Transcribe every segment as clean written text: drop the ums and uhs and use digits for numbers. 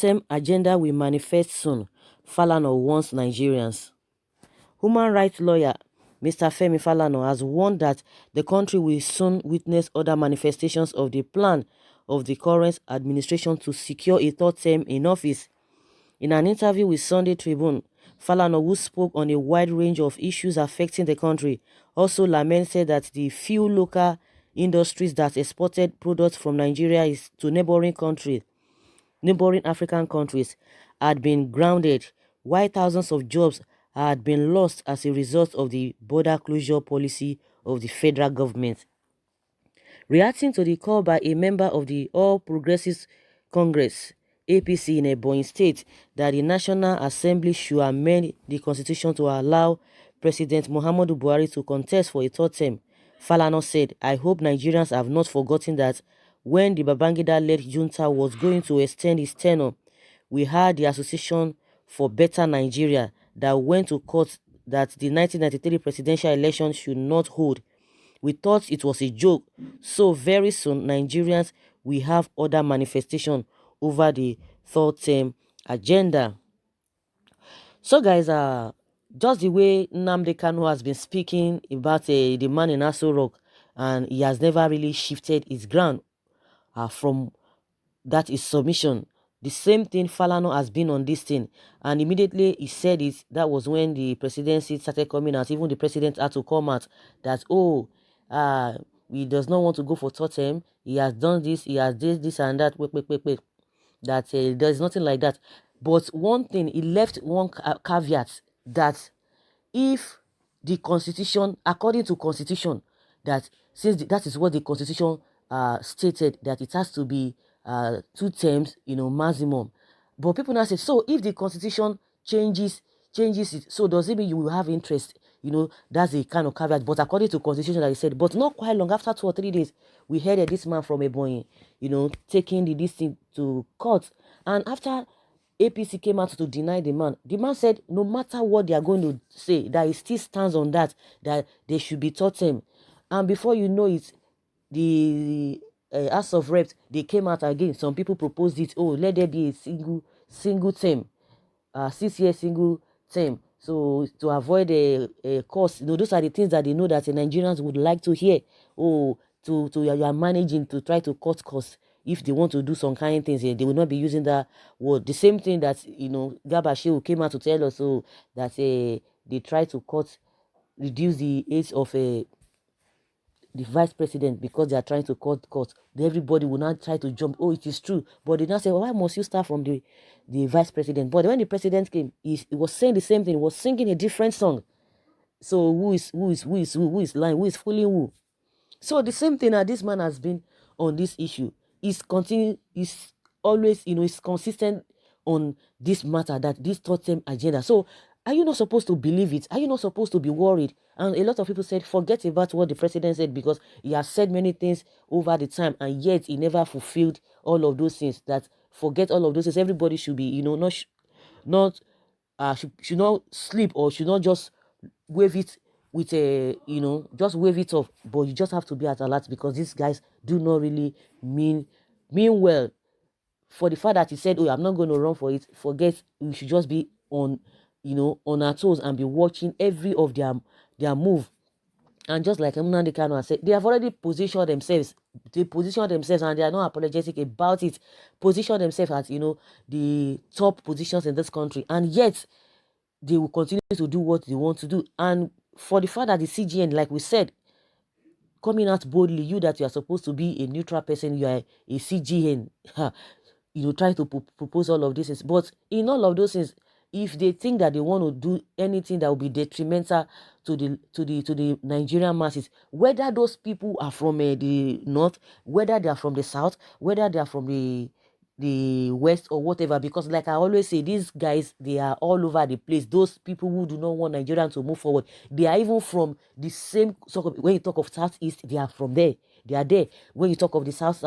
third-term agenda will manifest soon, Falana warns Nigerians. Human rights lawyer Mr. Femi Falana has warned that the country will soon witness other manifestations of the plan of the current administration to secure a third term in office. In an interview with Sunday Tribune, Falana, who spoke on a wide range of issues affecting the country, also lamented that the few local industries that exported products from Nigeria to neighboring African countries had been grounded, while thousands of jobs had been lost as a result of the border closure policy of the federal government. Reacting to the call by a member of the All Progressives Congress (APC) in Ebonyi State that the National Assembly should amend the constitution to allow President Muhammadu Buhari to contest for a third term, Falana said, "I hope Nigerians have not forgotten that when the Babangida-led junta was going to extend his tenure, we had the Association for Better Nigeria that went to court that the 1993 presidential election should not hold. We thought it was a joke. So very soon, Nigerians will have other manifestation over the third term agenda." So guys, just the way Nnamdi Kanu has been speaking about the man in Aso Rock, and he has never really shifted his ground from that is submission. The same thing Falana has been on this thing, and immediately he said it. That was when the presidency started coming out. Even the president had to come out that, oh, he does not want to go for third term. He has done this, he has this and that. Wait. That there's nothing like that. But one thing, he left one caveat that if the constitution, according to constitution, that since that is what the constitution stated, that it has to be 2 terms, maximum. But people now say, so if the constitution changes it, so does it mean you will have interest? That's a kind of caveat. But according to constitution, that he said, but not quite long after 2 or 3 days, we heard that this man from Ebonyi, taking this thing to court. And after APC came out to deny the man said no matter what they are going to say, that he still stands on that they should be taught him. And before you know it, the House of Reps, they came out again. Some people proposed it. Oh, let there be a single term, 6-year single term. So to avoid a cost, those are the things that they know that the Nigerians would like to hear. Oh, you are managing to try to cut costs. If they want to do some kind of things, they will not be using that word. The same thing that Garba Shehu came out to tell us, so that they try to reduce the age of the vice president because they are trying to cut costs. Everybody will not try to jump. Oh, it is true. But they now say, well, why must you start from the vice president? But when the president came, he was saying the same thing. He was singing a different song. So who is lying? Who is fooling who? So the same thing that this man has been on this issue is always, is consistent on this matter, that this third term agenda. So are you not supposed to believe it? Are you not supposed to be worried? And a lot of people said, forget about what the president said, because he has said many things over the time, and yet he never fulfilled all of those things. That forget all of those things. Everybody should be, should not sleep, or should not just wave it with just wave it off. But you just have to be at alert, because these guys do not really mean well. For the fact that he said, oh, I'm not going to run for it, forget, we should just be on our toes and be watching every of their move. And just like Nnamdi Kanu said, they have already positioned themselves. They position themselves, and they are not apologetic about it. Position themselves as the top positions in this country, and yet they will continue to do what they want to do. And for the fact that the CGN, like we said, coming out boldly, you that you are supposed to be a neutral person, you are a CGN, trying to propose all of this. But in all of those things, if they think that they want to do anything that will be detrimental to the Nigerian masses, whether those people are from the north, whether they are from the south, whether they are from the west or whatever, because like I always say, these guys, they are all over the place. Those people who do not want Nigeria to move forward, they are even from the same sort of, when you talk of southeast, they are from there. They are there. When you talk of the south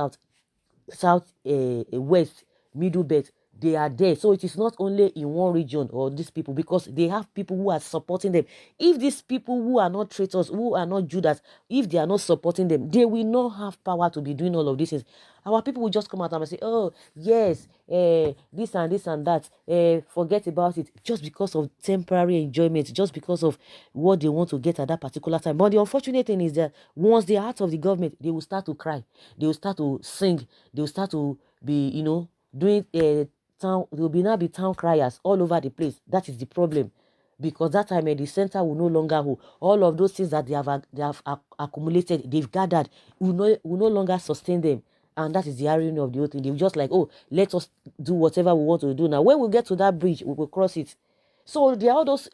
west, middle belt, they are there. So it is not only in one region or these people, because they have people who are supporting them. If these people who are not traitors, who are not Judas, if they are not supporting them, they will not have power to be doing all of these things. Our people will just come out and say, oh yes, this and that, forget about it, just because of temporary enjoyment, just because of what they want to get at that particular time. But the unfortunate thing is that once they are out of the government, they will start to cry, they will start to sing, they will start to be, doing town, there will be now be town criers all over the place. That is the problem, because that time the center will no longer hold all of those things that they have accumulated, they've gathered, will no longer sustain them. And that is the irony of the whole thing. They're just like, oh, let us do whatever we want to do now. When we get to that bridge, we will cross it. So there are all those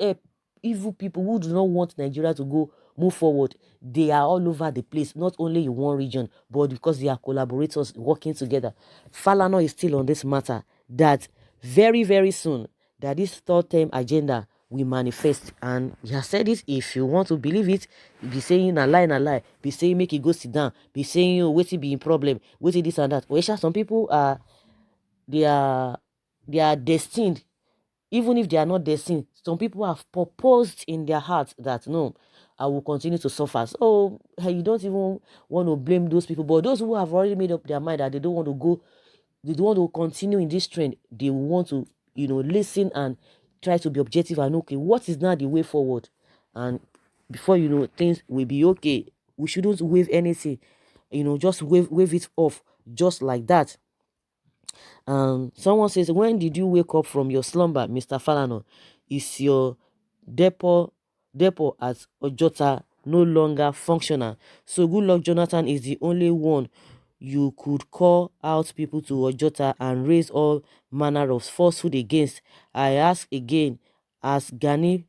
evil people who do not want Nigeria to go move forward. They are all over the place, not only in one region, but because they are collaborators working together. Falana is still on this matter that very, very soon that this third term agenda will manifest. And he has said it. If you want to believe it, be saying a lie, be saying make it go sit down, be saying, oh, wait, it be in problem, wait, this and that. Well, some people are, they are they are destined. Even if they are not destined, some people have proposed in their hearts that no, I will continue to suffer. So you don't even want to blame those people. But those who have already made up their mind that they don't want to go, they don't want to continue in this trend, they want to, listen and try to be objective and okay, what is now the way forward? And before you know, things will be okay. We shouldn't wave anything, just wave it off just like that. Someone says, when did you wake up from your slumber, Mr. Falano? Is your depot depot at Ojota no longer functional? So good luck, Jonathan is the only one you could call out people to Ojota and raise all manner of falsehood against. I ask again, has Gani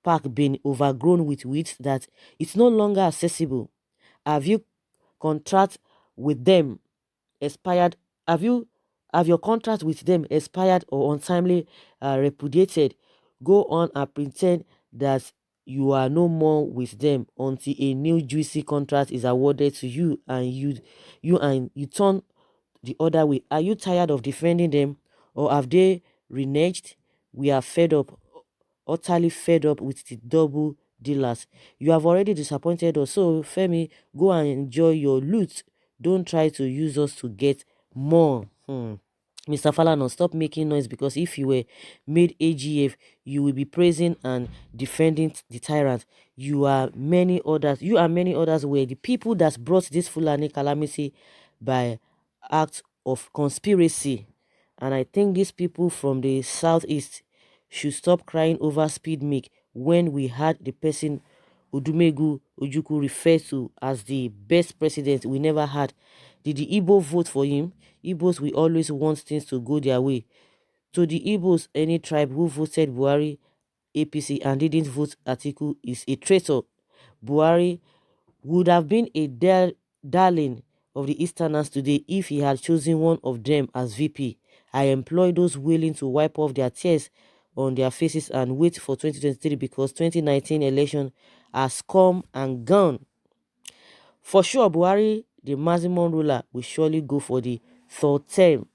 Park been overgrown with weeds that it's no longer accessible? Have you contract with them expired? Have your contract with them expired or untimely repudiated? Go on and pretend that you are no more with them until a new juicy contract is awarded to you, and you turn the other way. Are you tired of defending them, or have they reneged? We are fed up, utterly fed up with the double dealers. You have already disappointed us. So Femi, go and enjoy your loot. Don't try to use us to get more. Mr. Falana, stop making noise, because if you were made AGF, you will be praising and defending the tyrant. You and many others were the people that brought this Fulani calamity by act of conspiracy. And I think these people from the southeast should stop crying over speed milk when we had the person Udumegu Ojukwu referred to as the best president we never had. Did the Igbo vote for him? Igbos will always want things to go their way. To the Igbos, any tribe who voted Buhari APC and didn't vote Atiku is a traitor. Buhari would have been a darling of the Easterners today if he had chosen one of them as VP. I employ those willing to wipe off their tears on their faces and wait for 2023, because 2019 election has come and gone. For sure, Buhari, the maximum ruler, will surely go for the third term.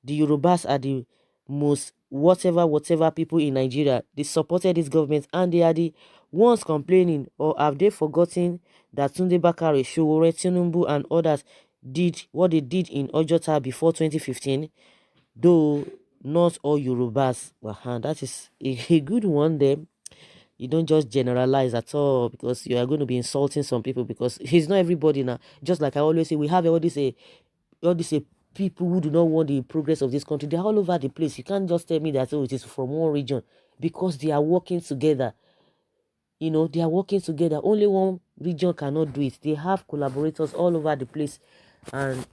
The Yorubas are the most whatever people in Nigeria. They supported this government and they are the ones complaining. Or have they forgotten that Tunde Bakare, Sowore, Tinubu and others did what they did in Ojota before 2015? Though not all Yorubas. That is a good one there. You don't just generalize at all, because you are going to be insulting some people, because it's not everybody now. Just like I always say, we have all these people who do not want the progress of this country. They're all over the place. You can't just tell me that, oh, it is from one region, because they are working together. They are working together. Only one region cannot do it. They have collaborators all over the place, and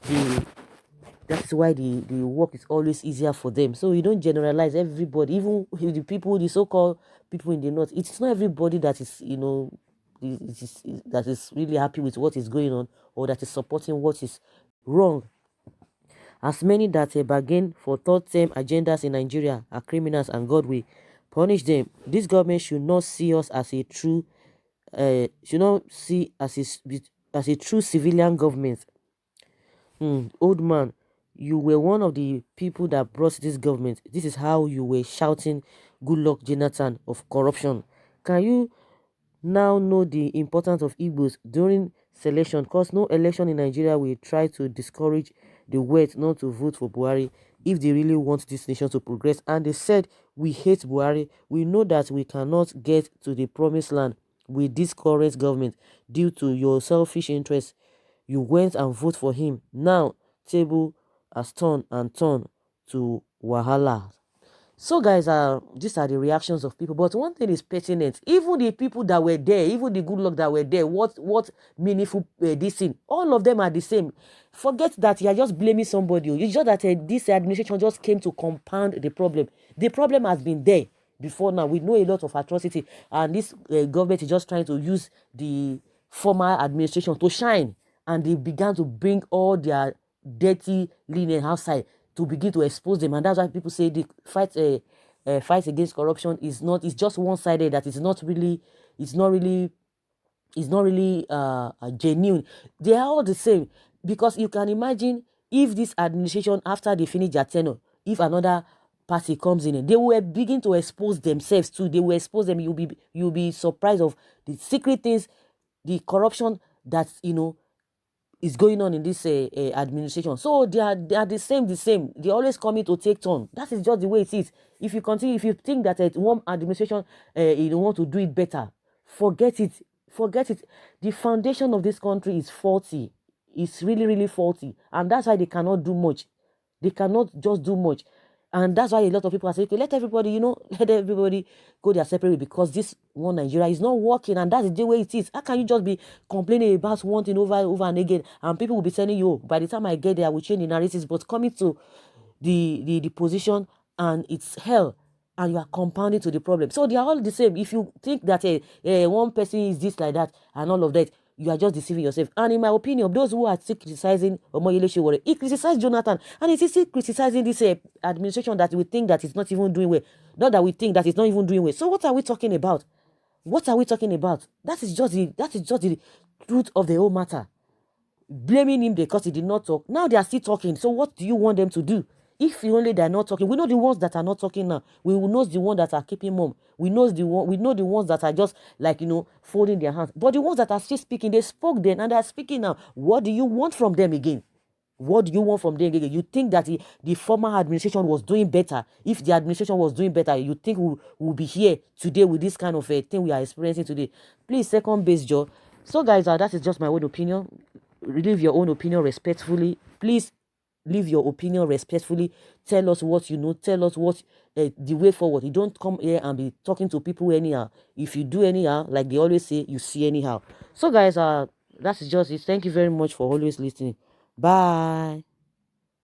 that's why the work is always easier for them. So you don't generalize everybody, even the people, the so-called people in the north. It's not everybody that is, that is really happy with what is going on, or that is supporting what is wrong. As many that bargain for third-term agendas in Nigeria are criminals, and God will punish them. This government should not see us as a true, should not see as a true civilian government. Old man, you were one of the people that brought this government. This is how you were shouting, "Good luck, Jonathan," of corruption. Can you now know the importance of Igbos during selection? Because no election in Nigeria will try to discourage the West not to vote for Buhari if they really want this nation to progress. And they said, "We hate Buhari. We know that we cannot get to the promised land with this current government due to your selfish interests. You went and vote for him. Now, table has turned and turned to Wahala." So, guys, these are the reactions of people. But one thing is pertinent. Even the people that were there, even the good luck that were there, what meaningful this thing? All of them are the same. Forget that you are just blaming somebody. It's just that this administration just came to compound the problem. The problem has been there before now. We know a lot of atrocity, and this government is just trying to use the former administration to shine, and they began to bring all their dirty linen outside to begin to expose them. And that's why people say the fight against corruption is not, it's just one-sided, that it's not really is not really genuine. They are all the same, because you can imagine if this administration, after they finish their tenure, if another party comes in, they will begin to expose themselves too. They will expose them. You'll be surprised of the secret things, the corruption that is going on in this administration. So they are the same. They always coming to take turn. That is just the way it is. If you continue, if you think that one administration want to do it better, forget it. Forget it. The foundation of this country is faulty. It's really faulty, and that's why they cannot do much. They cannot just do much. And that's why a lot of people are saying, okay, let everybody, let everybody go their separate way, because this one Nigeria is not working, and that's the way it is. How can you just be complaining about one thing over and again, and people will be telling you, "Oh, by the time I get there, I will change the narratives," but coming to the position, and it's hell, and you are compounding to the problem. So they are all the same. If you think that one person is this, like that, and all of that, you are just deceiving yourself. And in my opinion, those who are still criticizing Omoyele Sowore, he criticized Jonathan, and he's still criticizing this administration that we think that it's not even doing well. Not that we think that it's not even doing well. So what are we talking about? What are we talking about? That is just the truth of the whole matter. Blaming him because he did not talk. Now they are still talking. So what do you want them to do? If only they're not talking, we know the ones that are not talking now. We will know the ones that are keeping mum. We know the ones that are just like folding their hands. But the ones that are still speaking, they spoke then and they are speaking now. What do you want from them again? What do you want from them again? You think that the former administration was doing better? If the administration was doing better, you think we'll be here today with this kind of a thing we are experiencing today? Please, second base, Joe. So, guys, that is just my own opinion. Leave your own opinion respectfully. Please leave your opinion respectfully. Tell us what you know. Tell us what the way forward. You don't come here and be talking to people anyhow. If you do anyhow, like they always say, you see anyhow. So, guys, that's just it. Thank you very much for always listening. Bye.